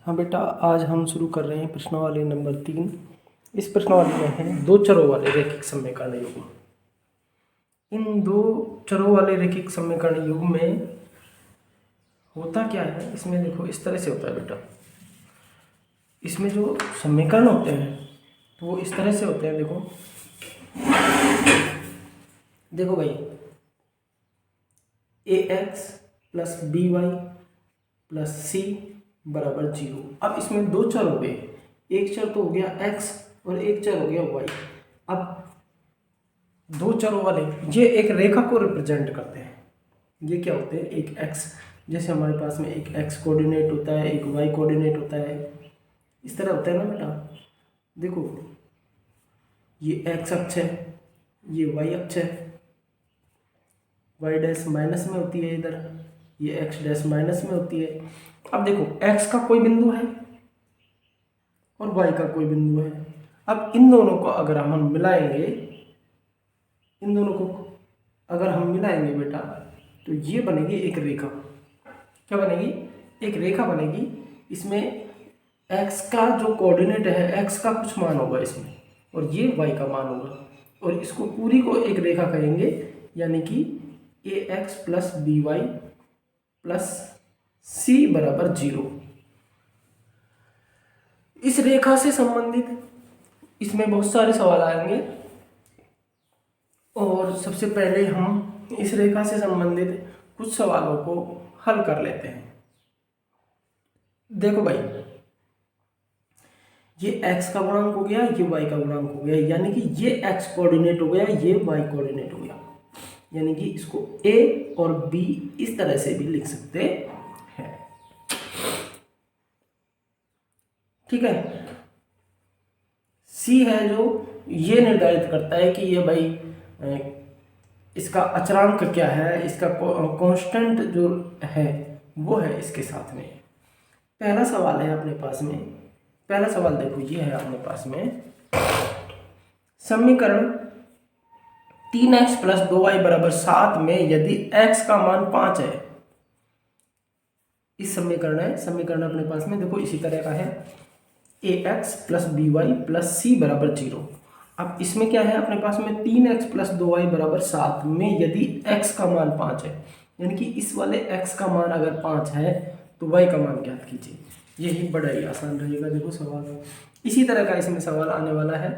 हाँ बेटा, आज हम शुरू कर रहे हैं प्रश्नावली नंबर 3। इस प्रश्नावली में है दो चरों वाले रैखिक समीकरण युग्म। इन दो चरों वाले रैखिक समीकरण युग्म में होता क्या है, इसमें देखो इस तरह से होता है बेटा। इसमें जो समीकरण होते हैं तो वो इस तरह से होते हैं। देखो देखो भाई, ax plus B Y plus C बराबर 0। अब इसमें दो चर हो गए, एक चर तो हो गया x और एक चर हो गया y। अब दो चरों वाले ये एक रेखा को रिप्रेजेंट करते हैं। ये क्या होते हैं, एक x, जैसे हमारे पास में एक x कोऑर्डिनेट होता है, एक y कोऑर्डिनेट होता है, इस तरह होता है ना बेटा। देखो ये x अक्ष है, ये y अक्ष है, y डैश माइनस में होती है इधर, ये x डैश माइनस में होती है। अब देखो x का कोई बिंदु है और y का कोई बिंदु है। अब इन दोनों को अगर हम मिलाएंगे, इन दोनों को अगर हम मिलाएंगे बेटा, तो ये बनेगी एक रेखा। क्या बनेगी, एक रेखा बनेगी। इसमें x का जो कोऑर्डिनेट है, x का कुछ मान होगा इसमें, और ये y का मान होगा, और इसको पूरी को एक रेखा कहेंगे, यानी कि ax plus B Y plus C बराबर 0। इस रेखा से संबंधित इसमें बहुत सारे सवाल आएंगे, और सबसे पहले हम इस रेखा से संबंधित कुछ सवालों को हल कर लेते हैं। देखो भाई, ये x का गुणांक हो गया, ये y का गुणांक हो गया, यानी कि ये x कोऑर्डिनेट हो गया, ये y कोऑर्डिनेट हो गया, यानी कि इसको a और b इस तरह से भी लिख सकते हैं। ठीक है, c है जो ये निर्धारित करता है कि ये भाई इसका अचरांक क्या है, इसका कांस्टेंट जो है वो है इसके साथ में। पहला सवाल है अपने पास में, पहला सवाल देखो ये है अपने पास में, समीकरण 3x प्लस 2y बराबर 7 में यदि x का मान 5 है। इस समीकरण है, समीकरण अपने पास में देखो इसी तरह का है, ax plus B Y plus C बराबर 0। अब इसमें क्या है अपने पास में, 3x प्लस 2y बराबर 7 में यदि x का मान 5 है, यानी कि इस वाले x का मान अगर 5 है तो y का मान ज्ञात कीजिए। यही बड़ा ही आसान रहेगा। देखो सवाल इसी तरह का इसमें सवाल आने वाला है,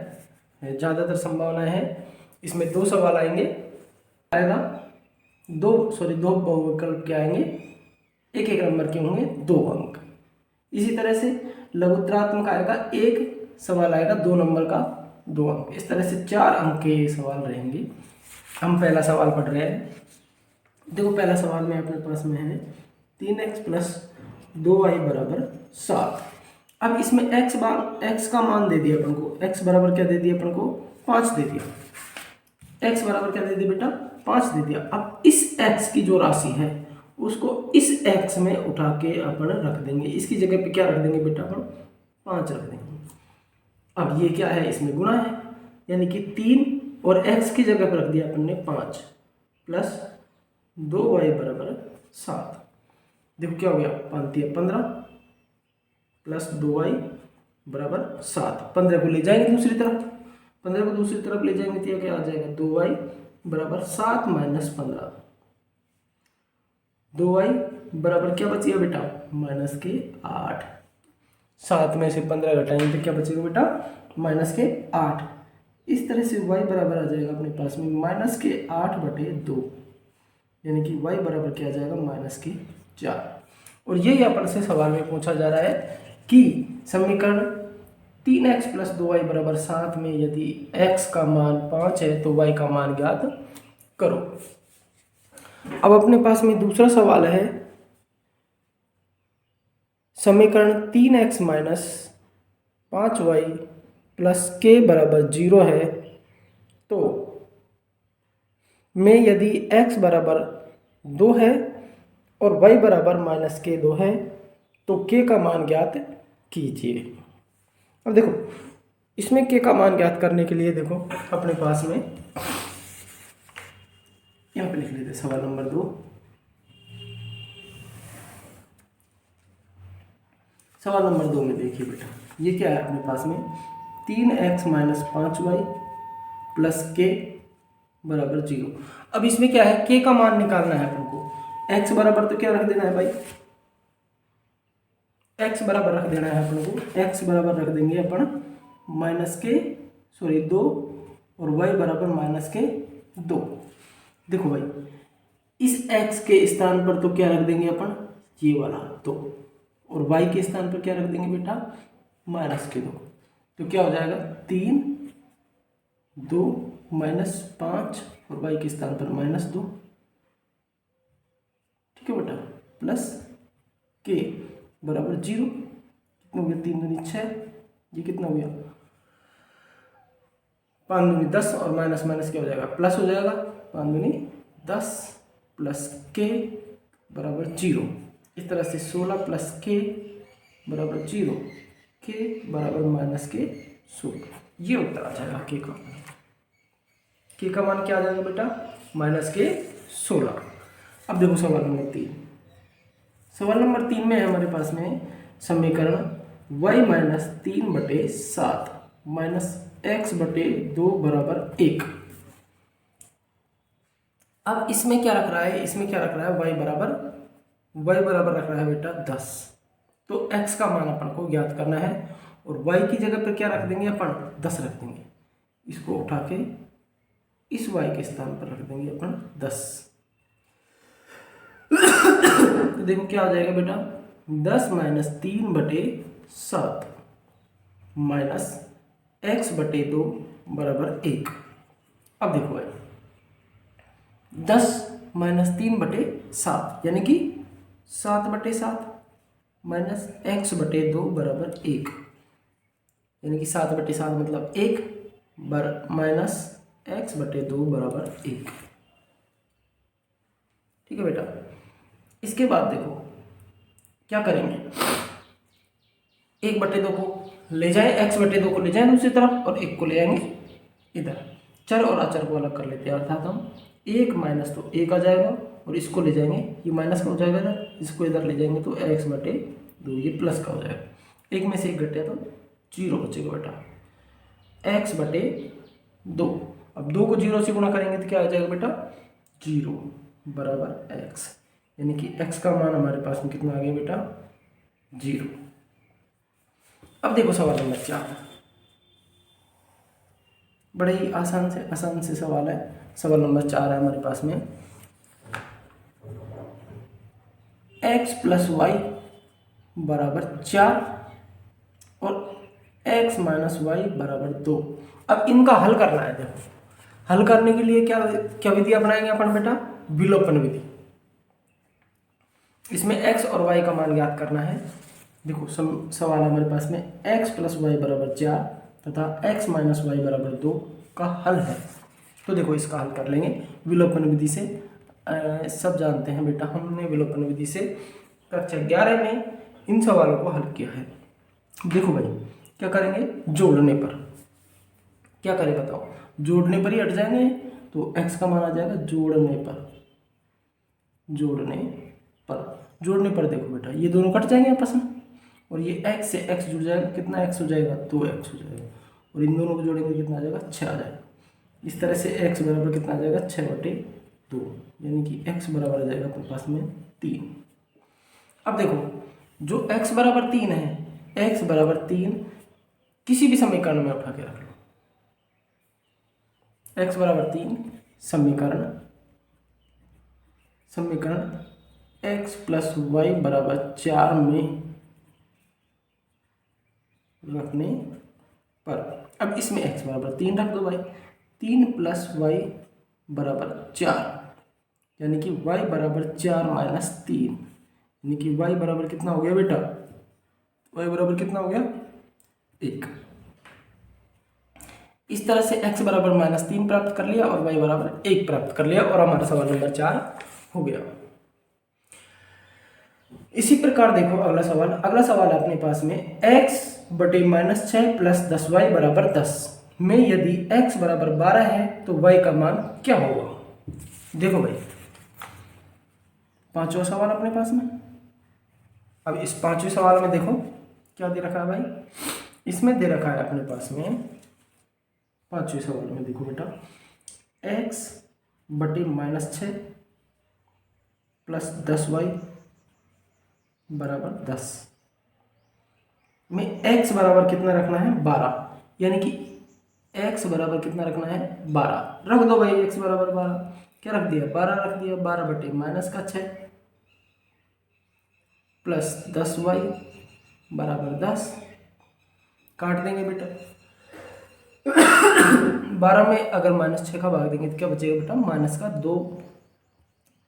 ज़्यादातर संभावना है इसमें दो सवाल आएंगे, आएगा दो बहुविकल्प के आएंगे, एक एक नंबर के होंगे, 2 अंक। इसी तरह से लघुत्तरात्मक आएगा, एक सवाल आएगा 2 नंबर का, 2 अंक। इस तरह से 4 अंक के सवाल रहेंगे। हम पहला सवाल पढ़ रहे हैं। देखो पहला सवाल में अपने पास में है 3x प्लस 2y बराबर 7। अब इसमें x का मान दे दिया अपन को, x बराबर क्या दे दिया अपन को, 5 दे दिया। x बराबर क्या दे दिया बेटा, 5 दे दिया। अब इस x की जो राशि है उसको इस x में उठा के अपन रख देंगे, इसकी जगह पे क्या रख देंगे बेटा, अपन 5 रख देंगे। अब ये क्या है, इसमें गुणा है, यानी कि 3 और x की जगह पर रख दिया अपन ने 5 प्लस 2y बराबर 7। देखो क्या हो गया, 5 15 प्लस 2y बराबर 7। 15 को ले जाएंगे दूसरी तरफ, 15 को दूसरी तरफ ले जाएंगे तो क्या आ जाएगा, 2y बराबर 7 माइनस 15। 2y बराबर क्या बचेगा बेटा, माइनस के 8। 7 में से 15 घटाएंगे तो क्या बचेगा बेटा, माइनस के 8। इस तरह से y बराबर आ जाएगा अपने पास में माइनस के 8/2, यानी कि y बराबर क्या आ जाएगा, माइनस के 4। और यही अपन से सवाल में पूछा जा रहा है कि समीकरण 3x प्लस 2y बराबर 7 में यदि x का मान 5 है तो y का मान ज्ञात करो। अब अपने पास में दूसरा सवाल है, समीकरण 3x minus 5y plus k बराबर 0 है तो में यदि x बराबर 2 है और y बराबर माइनस के 2 है तो k का मान ज्ञात कीजिए। अब देखो इसमें k का मान ज्ञात करने के लिए देखो अपने पास में यहाँ पे लिख लेते सवाल नंबर 2। सवाल नंबर 2 में देखिए बेटा, ये क्या है अपने पास में 3x माइनस 5y प्लस के बराबर 0। अब इसमें क्या है, के का मान निकालना है अपन को। x बराबर तो क्या रख देना है भाई, x बराबर रख देना है अपन को, x बराबर रख देंगे अपन माइनस के 2 और y बराबर माइनस के 2। देखो भाई, इस x के स्थान पर तो क्या रख देंगे अपन, ये वाला 2, और y के स्थान पर क्या रख देंगे बेटा, माइनस के 2। तो क्या हो जाएगा 3 2 माइनस 5 और y के स्थान पर माइनस 2, ठीक है बेटा, प्लस के बराबर 0। कितना हो गया, 3 दूनी 6, ये कितना हो गया 5 दूनी 10 और माइनस माइनस क्या हो जाएगा, प्लस हो जाएगा, 5 दूनी 10 प्लस के बराबर 0। इस तरह से 16 प्लस के बराबर 0, के बराबर माइनस के 16। ये उत्तर आ जाएगा के का। के का मान क्या आ जाएगा बेटा, माइनस के 16। अब देखो सवाल नंबर 3। सवाल नंबर 3 में है हमारे पास में समीकरण y माइनस 3/7 माइनस x/2 बराबर 1। अब इसमें क्या रख रहा है, इसमें क्या रख रहा है, y बराबर रख रहा है बेटा 10। तो x का मान अपन को ज्ञात करना है और y की जगह पर क्या रख देंगे अपन, 10 रख देंगे। इसको उठा के इस y के स्थान पर रख देंगे अपन 10। तो देखो क्या हो जाएगा बेटा, 10 माइनस 3/7 माइनस x/2 बराबर 1। अब देखो भाई, 10 माइनस 3/7 यानी कि 7/7 माइनस x/2 बराबर 1, यानी कि 7/7 मतलब 1 माइनस x/2 बराबर 1। ठीक है बेटा। इसके बाद देखो क्या करेंगे, 1/2 को ले जाए, x/2 को ले जाए दूसरी तरफ और 1 को ले आएंगे इधर, चर और अचर को अलग कर लेते हैं। अर्थात हम 1 माइनस तो 1 आ जाएगा और इसको ले जाएंगे, ये माइनस का हो जाएगा इधर, इसको इधर ले जाएंगे तो x/2 ये प्लस का हो जाएगा। 1 में से 1 घटे तो 0 बचेगा बेटा, x/2। अब 2 को 0 से गुणा करेंगे तो क्या आ जाएगा बेटा, 0 बराबर x, यानी कि x का मान हमारे पास में कितना आ गया बेटा, 0। अब देखो सवाल नंबर 4, बड़े ही आसान से सवाल है। सवाल नंबर 4 है हमारे पास में, x प्लस वाई बराबर 4 और x माइनस वाई बराबर 2। अब इनका हल करना है। देखो हल करने के लिए क्या क्या विधि अपनाएंगे अपन बेटा, विलोपन विधि। इसमें x और y का मान ज्ञात करना है। देखो सवाल हमारे पास में x प्लस वाई बराबर 4 तथा x माइनस वाई बराबर 2 का हल है। तो देखो इसका हल कर लेंगे विलोपन विधि से। सब जानते हैं बेटा, हमने विलोपन विधि से कक्षा 11 में इन सवालों को हल किया है। देखो भाई क्या करेंगे, जोड़ने पर क्या करें बताओ, जोड़ने पर ही हट जाएंगे तो x का मान आ जाएगा जोड़ने पर देखो बेटा ये दोनों कट जाएंगे आपस में और ये x से x जुड़ जाएगा, कितना x हो जाएगा, 2x हो जाएगा और इन दोनों को जोड़ेंगे कितना आ जाएगा, 6 आ जाएगा। इस तरह से x बराबर कितना आ जाएगा, 6/2, यानी कि x बराबर आ जाएगा अपने पास में 3। अब देखो जो x बराबर 3 है, x बराबर 3 किसी भी समीकरण में उठा के रख लो। x बराबर 3 समीकरण x प्लस वाई बराबर 4 में रखने पर, अब इसमें x बराबर 3 रख दो भाई, 3 प्लस वाई बराबर 4, यानी कि y बराबर 4 माइनस 3, यानी कि y बराबर कितना हो गया बेटा, y बराबर कितना हो गया, 1। इस तरह से x बराबर -3 प्राप्त कर लिया और y बराबर 1 प्राप्त कर लिया और हमारा सवाल नंबर 4 हो गया। इसी प्रकार देखो अगला सवाल अपने पास में x/-6 प्लस 10y बराबर 10 में यदि x बराबर 12 है तो y का मान क्या होगा। देखो भाई 5वां सवाल अपने पास में। अब इस 5वें सवाल में देखो क्या दे रखा है भाई, इसमें दे रखा है अपने पास में 5वें सवाल में देखो बेटा, x बटे -6 प्लस 10y बराबर 10 में x बराबर कितना रखना है 12, यानी कि x बराबर कितना रखना है 12। रख दो भाई x बराबर 12, क्या रख दिया 12 रख दिया, 12 बटे -6 प्लस 10y बराबर 10, काट देंगे बेटा। 12 में अगर -6 का भाग देंगे तो क्या बचेगा बेटा, -2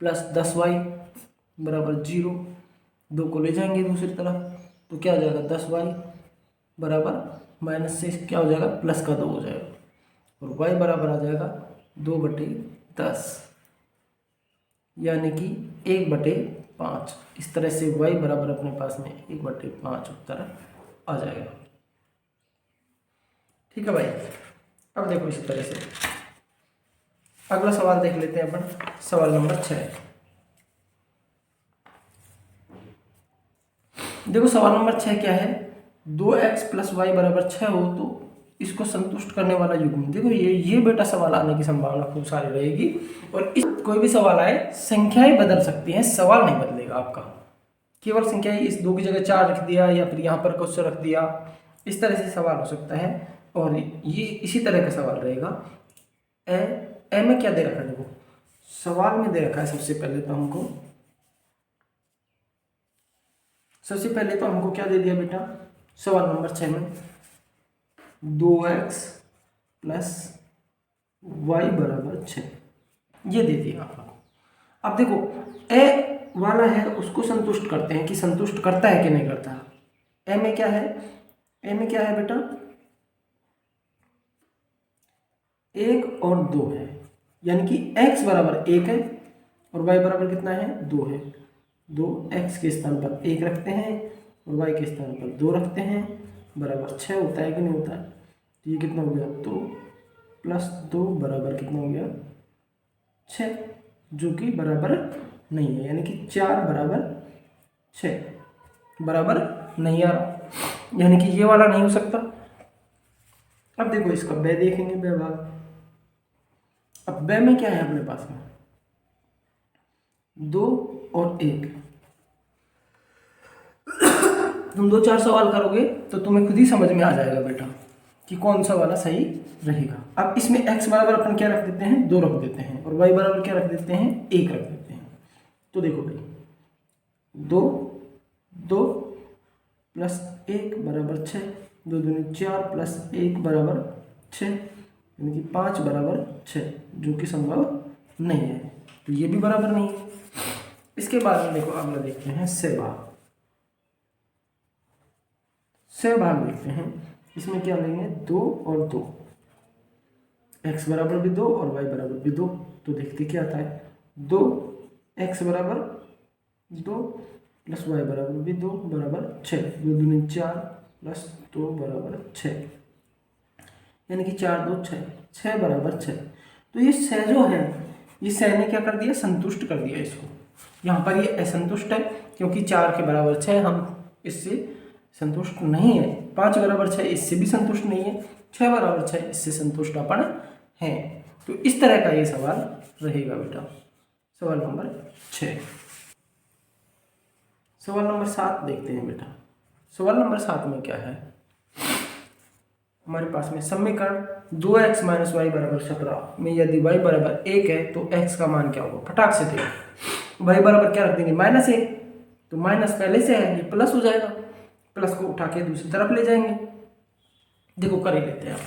प्लस 10y बराबर 0, 2 को ले जाएंगे दूसरी तरफ तो क्या हो जाएगा 10y बराबर माइनस से क्या हो जाएगा प्लस का 2 हो जाएगा, और y बराबर आ जाएगा 2/10, यानी कि 1/5। इस तरह से y बराबर अपने पास में 1/5 उत्तर आ जाएगा। ठीक है भाई, अब देखो इसी तरह से अगला सवाल देख लेते हैं अपन, सवाल नंबर 6। देखो सवाल नंबर 6 क्या है, 2x प्लस वाई बराबर 6 हो तो इसको संतुष्ट करने वाला युग्म। देखो ये बेटा सवाल आने की संभावना खूब सारी रहेगी, और इस कोई भी सवाल आए संख्याएं बदल सकती हैं, सवाल नहीं बदलेगा आपका, केवल संख्याएं, इस 2 की जगह 4 रख दिया या फिर यहाँ पर क्वेश्चन रख दिया, इस तरह से सवाल हो सकता है। और ये इसी तरह का सवाल रहेगा। ए में क्या दे रखा है, देखो सवाल में दे रखा है सबसे पहले तो हमको क्या दे दिया बेटा, सवाल नंबर 6 में 2x प्लस वाई बराबर 6, ये दे दिया आप लोग। अब देखो ए वाला है उसको संतुष्ट करते हैं कि संतुष्ट करता है कि नहीं करता। ए में क्या है बेटा, 1 और 2 है, यानी कि x बराबर 1 है और y बराबर कितना है 2 है। 2 x के स्थान पर 1 रखते हैं और y के स्थान पर 2 रखते हैं, बराबर 6 होता है कि नहीं होता है। तो ये कितना हो गया 2 प्लस 2 बराबर कितना हो गया 6, जो कि बराबर नहीं है, यानी कि 4 बराबर 6 बराबर नहीं आ रहा, यानी कि ये वाला नहीं हो सकता। अब देखो इसका ब देखेंगे, ब भाग। अब ब में क्या है अपने पास में 2 और 1, तुम 2-4 सवाल करोगे तो तुम्हें खुद ही समझ में आ जाएगा बेटा कि कौन सा वाला सही रहेगा। अब इसमें x बराबर अपन क्या रख देते हैं 2 रख देते हैं, और y बराबर क्या रख देते हैं 1 रख देते हैं। तो देखो भाई 2 प्लस 1 बराबर 6, 2 दूनी 4 प्लस 1 बराबर 6, यानी कि 5 बराबर 6, जो कि संभव नहीं है, तो ये भी बराबर नहीं है। इसके बाद में देखो अगला देखते हैं सहभाग देखते हैं। इसमें क्या लेंगे 2 और 2, x बराबर भी 2 और y बराबर भी 2, तो देखते क्या आता है 2x बराबर 2 प्लस y बराबर भी 2 बराबर 6, 2 दूनी 4 प्लस 2 बराबर 6, यानी कि 4 2 6, 6 बराबर 6। तो ये 6 जो है, ये 6 ने क्या कर दिया संतुष्ट कर दिया इसको। यहाँ पर ये असंतुष्ट है क्योंकि 4 के बराबर 6 हम इससे संतुष्ट नहीं है, 5 बराबर 6 इससे भी संतुष्ट नहीं है, 6 बराबर 6 इससे संतुष्ट अपन है। तो इस तरह का ये सवाल रहेगा बेटा, सवाल नंबर 6। सवाल नंबर 7 देखते हैं बेटा। सवाल नंबर 7 में क्या है, हमारे पास में समीकरण 2x माइनस वाई बराबर 17 में यदि y बराबर 1 है तो x का मान क्या होगा, फटाक से देखो। y बराबर क्या रख देंगे -1, तो माइनस पहले से है, ये प्लस हो जाएगा, प्लस को उठा के दूसरी तरफ ले जाएंगे। देखो कर ही लेते हैं आप।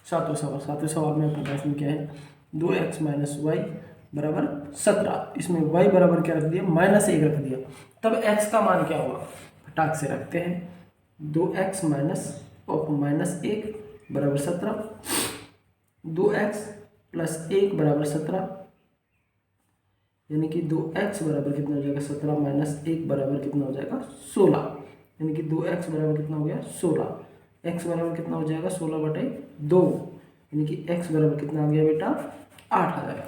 सातवें सवाल में अपने पास में क्या है 2x माइनस वाई बराबर 17, इसमें y बराबर क्या रख दिया -1 रख दिया, तब x का मान क्या होगा, फटाक से रखते हैं 2x माइनस 1 बराबर 17, 2x प्लस 1 बराबर 17, यानी कि 2x बराबर कितना हो जाएगा 17 माइनस 1 बराबर कितना हो जाएगा 16, यानी कि 2x बराबर कितना हो गया 16, x बराबर कितना हो जाएगा 16/2, यानी कि x बराबर कितना आ गया बेटा 8 आ जाएगा।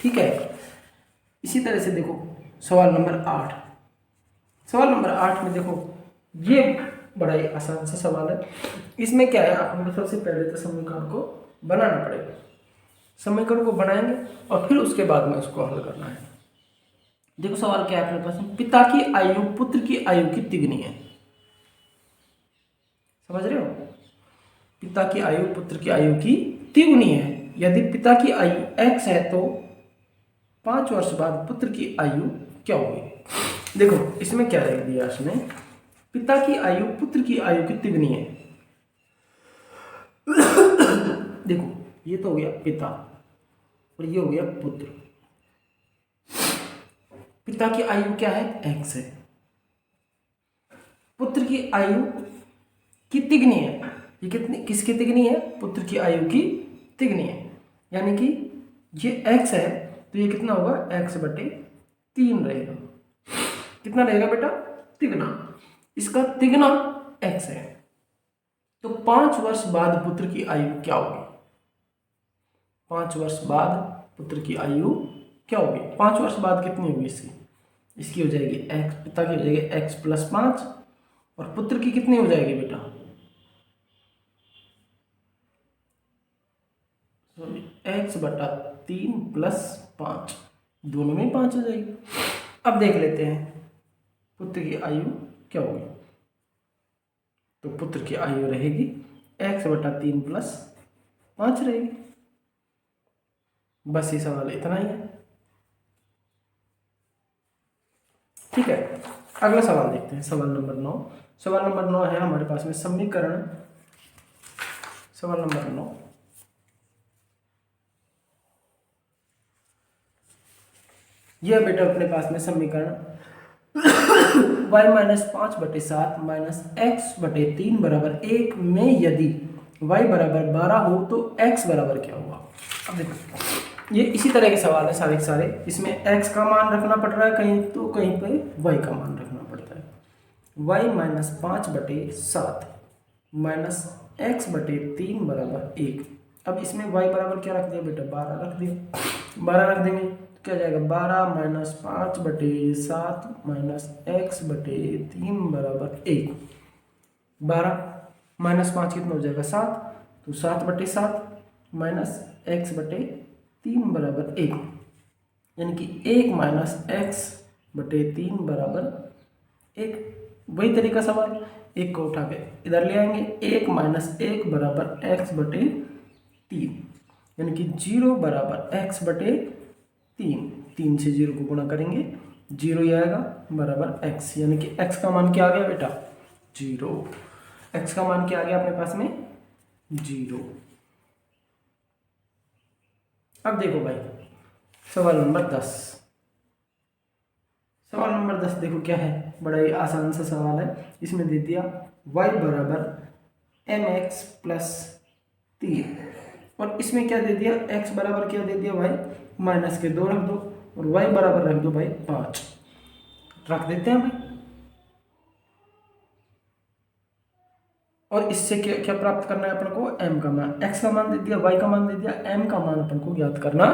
ठीक है, इसी तरह से देखो सवाल नंबर 8 में देखो ये बड़ा ही आसान सा सवाल है। इसमें क्या है, आपको सबसे पहले तो समीकरण को बनाना पड़ेगा। समीकरण को बनाएंगे और फिर उसके बाद में उसको हल करना है। देखो सवाल क्या है अपने पास, पिता की आयु पुत्र की आयु की तिगुनी है। समझ रहे हो, पिता की आयु पुत्र की आयु की तिगुनी है। यदि पिता की आयु x है तो 5 वर्ष बाद पुत्र की आयु क्या होगी। देखो इसमें क्या लिख दिया, इसमें पिता की आयु पुत्र की आयु की तिगुनी है। देखो ये तो हो गया पिता और ये हो गया पुत्र। पिता की आयु क्या है, x है। पुत्र की आयु की तिगुनी है। ये कितनी, किसकी तिगुनी है, पुत्र की आयु की तिगुनी है। यानी कि ये x है तो ये कितना होगा, x/3 रहेगा। कितना रहेगा बेटा, तिगुना। इसका तिगुना x है। तो 5 वर्ष बाद पुत्र की आयु क्या होगी। 5 वर्ष बाद पुत्र की आयु क्या होगी। 5 वर्ष बाद कितनी होगी इसकी, इसकी हो जाएगी x, पिता की हो जाएगी x+5 और पुत्र की कितनी हो जाएगी बेटा, x/3 + 5, दोनों में 5 हो जाएगी। अब देख लेते हैं पुत्र की आयु क्या होगी। तो पुत्र की आयु रहेगी x/3 + 5 रहेगी। बस ये सवाल इतना ही है। ठीक है, अगला सवाल देखते हैं, सवाल नंबर 9। सवाल नंबर 9 है हमारे पास में समीकरण, सवाल नंबर 9। यह बेटा अपने पास में समीकरण y-5/7 -x/3 = 1 में यदि y = 12 हो तो x बराबर क्या होगा। अब देखो ये इसी तरह के सवाल है सारे के सारे। इसमें x का मान रखना पड़ रहा है कहीं तो कहीं पे y का मान रखना पड़ता है। y-5/7 -x/3 = 1। अब इसमें y बराबर क्या रख दिया बेटा, 12 रख दिया। 12 रख देंगे तो क्या जाएगा, 12 - 5/7 -x/3 = 1। 12 - 5 कितना हो जाएगा, 7। तो 7/7 -x/3 = 1, यानी कि 1 - x/3 = 1। वही तरीका सवाल, 1 को उठा के इधर ले आएंगे, 1 - 1 = x/3, यानी कि 0 = x/3। 3 से 0 को गुणा करेंगे 0 ही आएगा बराबर x, यानी कि x का मान क्या आ गया बेटा, 0। x का मान क्या आ गया अपने पास में, 0। अब देखो भाई सवाल नंबर 10। सवाल नंबर 10 देखो क्या है, बड़ा ही आसान सा सवाल है। इसमें दे दिया y = mx + 3 और इसमें क्या दे दिया, x बराबर क्या दे दिया भाई, -2 रख दो और y बराबर रख दो भाई 5। रख देते हैं भाई। और इससे क्या क्या प्राप्त करना है अपन को, m का मान। x का मान दे दिया, y का मान दे दिया, m का मान अपन को ज्ञात करना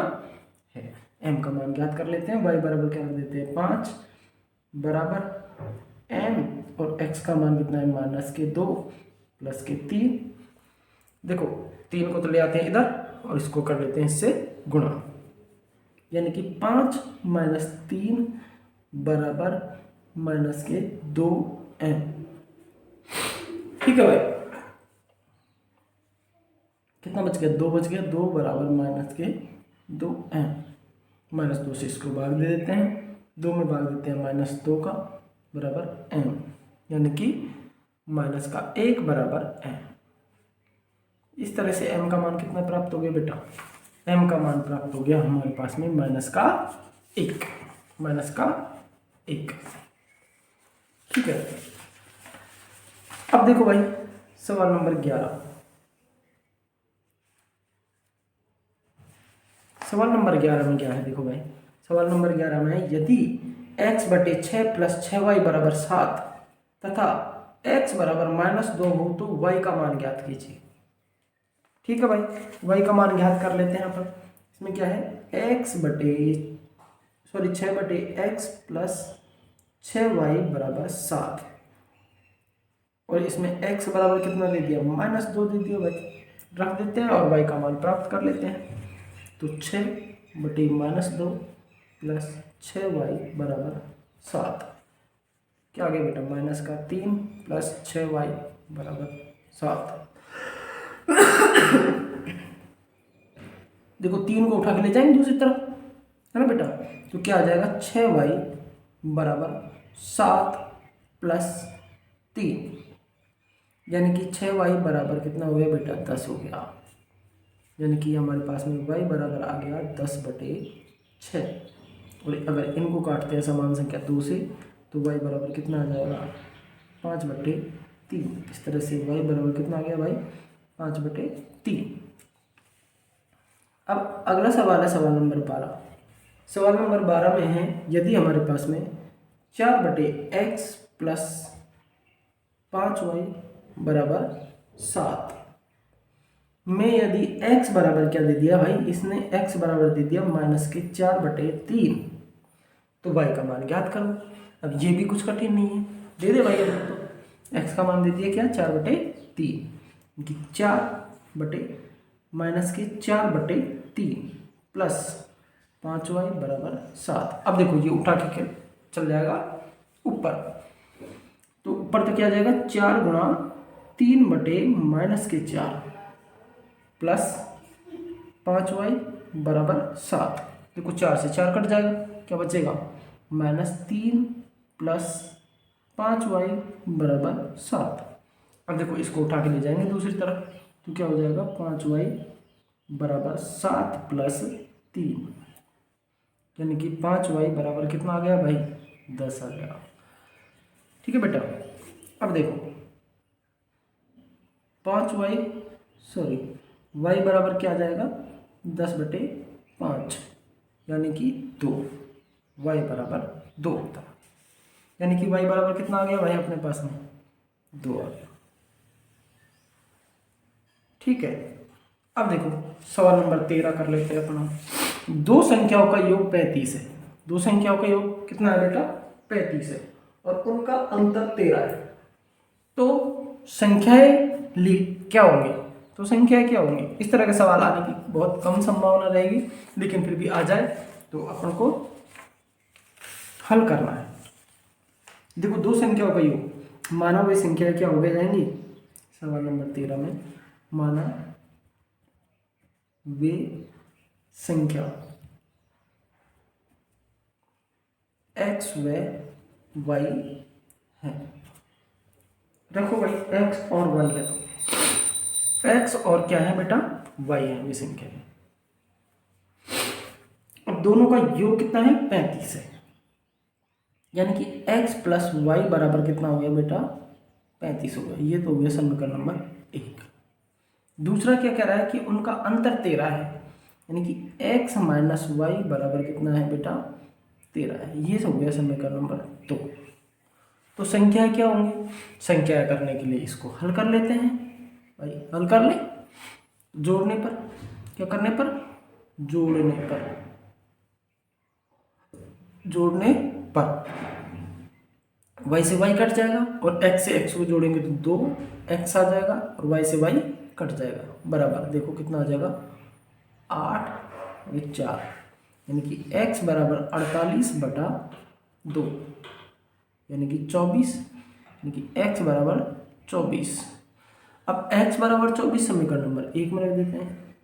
है। m का मान ज्ञात कर लेते हैं। y बराबर क्या रख देते हैं, 5 बराबर m और x का मान कितना है, -2 + 3। देखो 3 को तो ले आते हैं इधर और इसको कर लेते हैं इससे गुणा, यानी कि 5 - 3 बराबर -2m। ठीक है भाई, कितना बच गया, 2 बच गया। 2 बराबर -2m। -2 से इसको भाग दे देते हैं, 2 में भाग देते हैं -2 का बराबर m, यानी कि -1 बराबर m। इस तरह से m का मान कितना प्राप्त हो गया बेटा, m का मान प्राप्त हो गया हमारे पास में -1। ठीक है, अब देखो भाई सवाल नंबर 11। सवाल नंबर 11 में क्या है, देखो भाई सवाल नंबर 11 में है यदि x/6 + 6y = 7 तथा x = -2 हो तो y का मान ज्ञात कीजिए। ठीक है भाई, y का मान ज्ञात कर लेते हैं अपन। इसमें क्या है, 6x + 6y = 7। और इसमें x बराबर कितना दे दिया, -2 दे दिया भाई, रख देते हैं और y का मान प्राप्त कर लेते हैं। तो 6/-2 प्लस 6y बराबर 7, क्या आ गया बेटा, -3 प्लस 6y बराबर 7। देखो 3 को उठा के ले जाएंगे दूसरी तरफ, है ना बेटा, तो क्या आ जाएगा, 6y बराबर 7 प्लस 3, यानी कि 6y बराबर कितना हो गया बेटा, 10 हो गया। यानी कि हमारे पास में y बराबर आ गया 10/6। और अगर इनको काटते हैं समान संख्या 2 से, तो y बराबर कितना आ जाएगा, 5/3। इस तरह से y बराबर कितना आ गया भाई, 5/3। अब अगला सवाल है सवाल नंबर 12। सवाल नंबर 12 में है, यदि हमारे पास में 4/x प्लस 5y बराबर 7 में यदि x बराबर क्या दे दिया भाई, इसने x बराबर दे दिया -4/3, तो y का मान ज्ञात करो। अब ये भी कुछ कठिन नहीं है, दे दे भाई, तो x का मान दे दिया क्या, 4/3, कि 4/-4/3 प्लस 5y बराबर 7। अब देखो ये उठा के चल जाएगा ऊपर, तो ऊपर तो क्या आ जाएगा, 4 गुणा 3/-4 प्लस 5y बराबर 7। देखो 4 से 4 कट जाएगा, क्या बचेगा, -3 प्लस 5y बराबर 7। अब देखो इसको उठा के ले जाएंगे दूसरी तरफ, तो क्या हो जाएगा, 5y बराबर 7 प्लस 3, यानी कि 5y बराबर कितना आ गया भाई, 10 आ गया। ठीक है बेटा, अब देखो 5y y बराबर क्या आ जाएगा, 10/5, यानी कि 2, y बराबर 2 होता है। यानी कि y बराबर कितना आ गया भाई अपने पास में, 2 आ गया। ठीक है, अब देखो सवाल नंबर 13 कर लेते हैं अपना। दो संख्याओं का योग 35 है। दो संख्याओं का योग कितना है बेटा, 35 है, और उनका अंतर 13 है। तो संख्याएं क्या होंगी, तो संख्याएं क्या होंगी, इस तरह के सवाल आने की बहुत कम संभावना रहेगी, लेकिन फिर भी आ जाए तो अपन को हल करना है। देखो दो संख्याओं का योग, माना वे संख्याएं क्या हो गई जाएंगी, सवाल नंबर 13 में माना वे संख्या x व y है। देखो भाई x और y है, तो x और क्या है बेटा, y है, वे संख्या है। अब दोनों का योग कितना है, 35 है, यानी कि x प्लस वाई बराबर कितना हो गया बेटा, 35 हो गया। ये तो हो गया समीकरण नंबर 1। दूसरा क्या कह रहा है कि उनका अंतर 13 है, यानी कि x माइनस वाई बराबर कितना है बेटा, 13 है। ये हो गया समीकरण नंबर 2। तो संख्या क्या होंगी, संख्या करने के लिए इसको हल कर लेते हैं भाई, हल कर ले, जोड़ने पर, क्या करने पर, जोड़ने पर, जोड़ने पर y से y कट जाएगा, और x से x को जोड़ेंगे तो 2x आ जाएगा, और y से y कट जाएगा, बराबर देखो कितना आ जाएगा, 8 और 4, यानी कि x बराबर 48/2, यानी कि 24, यानी कि x बराबर 24। अब x बराबर 24 समीकरण नंबर 1 में रख देते हैं।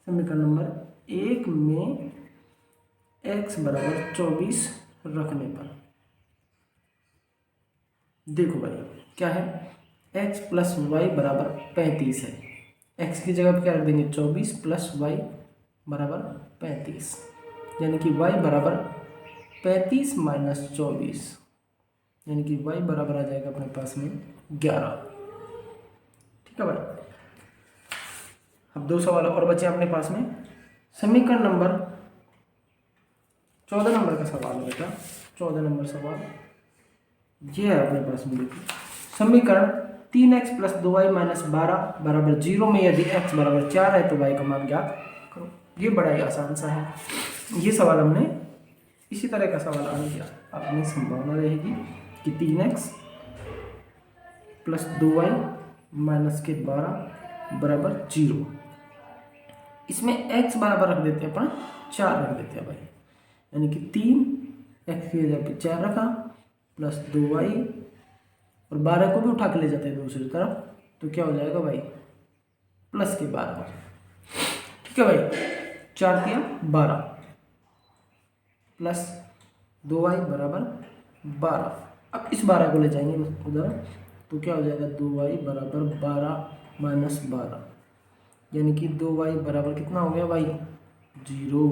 समीकरण नंबर 1 में x बराबर 24 रखने पर देखो भाई क्या है, x प्लस वाई बराबर 35 है, x की जगह पर क्या रख देंगे, 24 प्लस वाई बराबर 35, यानी कि y बराबर 35 माइनस 24, यानी कि y बराबर आ जाएगा अपने पास में 11। ठीक है भाई, अब दो सवाल और बचे अपने पास में। समीकरण नंबर 14 नंबर का सवाल है बेटा, 14 नंबर सवाल ये है अपने पास में। देखिए समीकरण 3x प्लस 2y माइनस 12 बराबर 0 में यदि x बराबर 4 है तो y का मान ज्ञात करो। ये बड़ा ही आसान सा है, ये सवाल हमने इसी तरह का सवाल आने की अपनी संभावना रहेगी कि 3x प्लस 2y माइनस के 12 बराबर 0। इसमें x बराबर रख देते हैं अपन 4 रख देते हैं भाई, यानी कि 3x की जगह पे 4 रखा प्लस 2y और 12 को भी उठा के ले जाते हैं दूसरी तरफ, तो क्या हो जाएगा भाई प्लस के 12। ठीक है भाई, 4 दिया 12 प्लस 2y बराबर 12। अब इस 12 को ले जाएंगे उधर, तो क्या हो जाएगा 2y बराबर 12 माइनस 12, यानी कि 2y बराबर कितना हो गया भाई 0।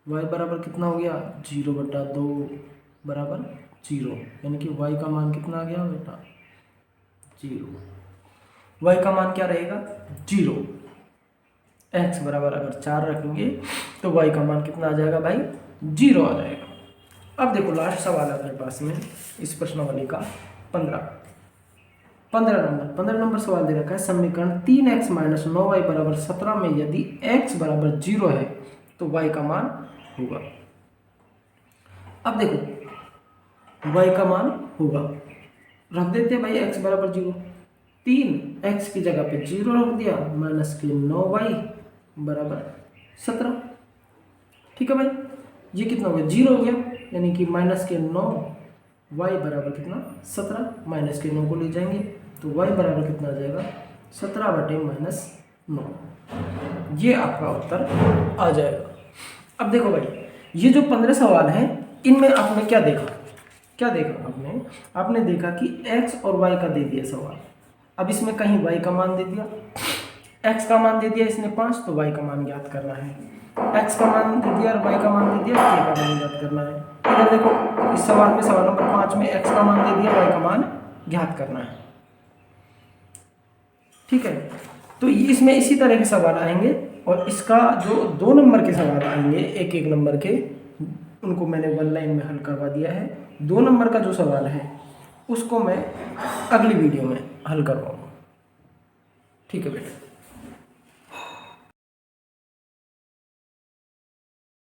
y बराबर कितना हो गया 0/2 बराबर 0, यानी कि y का मान कितना आ गया बेटा 0। y का मान क्या रहेगा 0। x बराबर अगर 4 रखेंगे तो y का मान कितना आ जाएगा भाई 0 आ जाएगा। अब देखो लास्ट सवाल है अपने पास में इस प्रश्नावली का 15 नंबर सवाल दे रखा है, समीकरण 3x माइनस 9y बराबर 17 में यदि x बराबर 0 है तो y का मान होगा। अब देखो y का मान होगा, रख देते हैं भाई x बराबर 0, 3x की जगह पे 0 रख दिया माइनस के 9y बराबर 17। ठीक है भाई, ये कितना हो गया 0 हो गया, यानी कि माइनस के 9y बराबर कितना 17, माइनस के 9 को ले जाएंगे तो y बराबर कितना आ जाएगा 17/-9। ये आपका उत्तर आ जाएगा। अब देखो भाई, ये जो 15 सवाल हैं इनमें आपने क्या देखा आपने देखा कि x और y का दे दिया सवाल। अब इसमें कहीं y का मान दे दिया, x का मान दे दिया इसने 5, तो y का मान ज्ञात करना है। x का मान दे दिया और y का मान दे दिया, k का मान ज्ञात करना है। इधर देखो इस सवाल में सवाल नंबर 5 में x का मान दे दिया, y का मान ज्ञात करना है। ठीक है, तो इसमें इसी तरह के सवाल आएंगे और इसका जो 2 नंबर के सवाल आएंगे एक एक नंबर के, उनको मैंने 1 लाइन में हल करवा दिया है। 2 नंबर का जो सवाल है उसको मैं अगली वीडियो में हल करवाऊंगा। ठीक है बेटा।